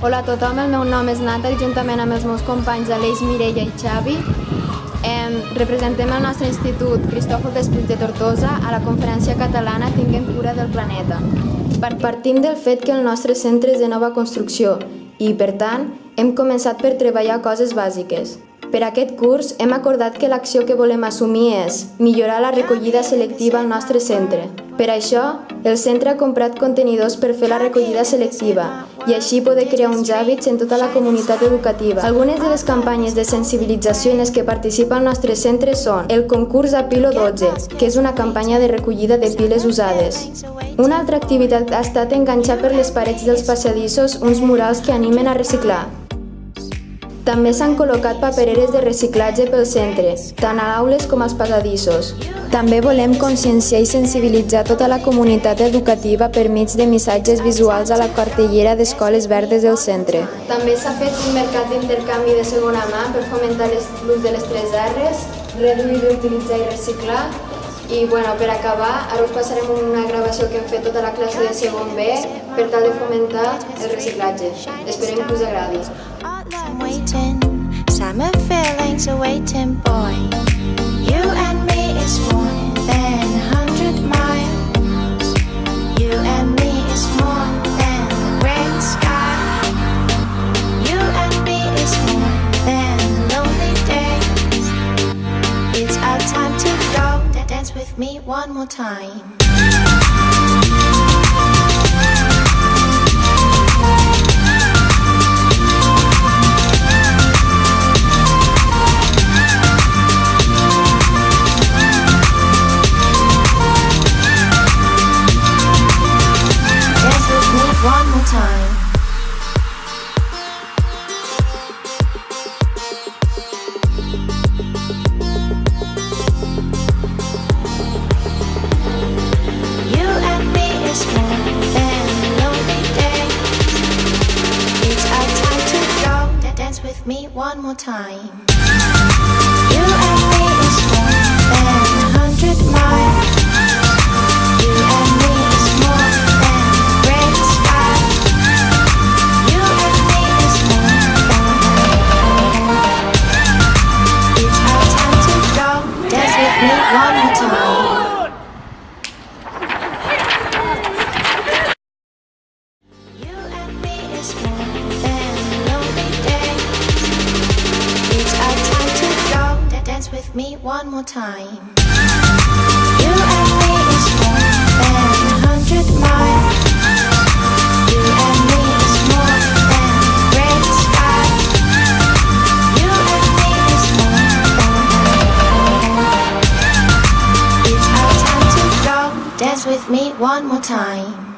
Hola a tothom, el meu nom és Nata i juntament amb els meus companys Aleix, Mireia i Xavi representem el nostre institut Cristòfol Despuig de Tortosa a la conferència catalana Tinguem cura del planeta. Partim del fet que el nostre centre és de nova construcció i, per tant, hem començat per treballar coses bàsiques. Per aquest curs hem acordat que l'acció que volem assumir és millorar la recollida selectiva al nostre centre. Per això, el centre ha comprat contenidors per fer la recollida selectiva i així poder crear uns hàbits en tota la comunitat educativa. Algunes de les campanyes de sensibilització en les que participa el nostre centre són el concurs Apilo 12, que és una campanya de recollida de piles usades. Una altra activitat ha estat enganxar per les parets dels passadissos uns murals que animen a reciclar. També s'han col·locat papereres de reciclatge pel centre, tant a aules com als passadissos. També volem conscienciar i sensibilitzar tota la comunitat educativa per mig de missatges visuals a la cartellera d'escoles verdes del centre. També s'ha fet un mercat d'intercanvi de segona mà per fomentar l'ús de les 3 R's, reduir, reutilitzar i reciclar. I per acabar, ara us passarem una gravació que hem fet tota la classe de segon B per tal de fomentar el reciclatge. Esperem que us agradi. I'm waiting, summer feelings are waiting, boy. You and me is more than 100 miles. You and me is more than the great sky. You and me is more than lonely days. It's our time to go, dance with me one more time. One more time. You and me is more than lonely days. It's our time to go, dance with me one more time. You and me is more than 100 miles. You and me is more than great sky. You and me is more than. It's our time to go. Dance with me one more time. You and me is more than lonely days. It's our time to go. Dance with me one more time. You and me is more than 100 miles. You and me is more than great sky. You and me is more than. It's our time to go. Dance with me one more time.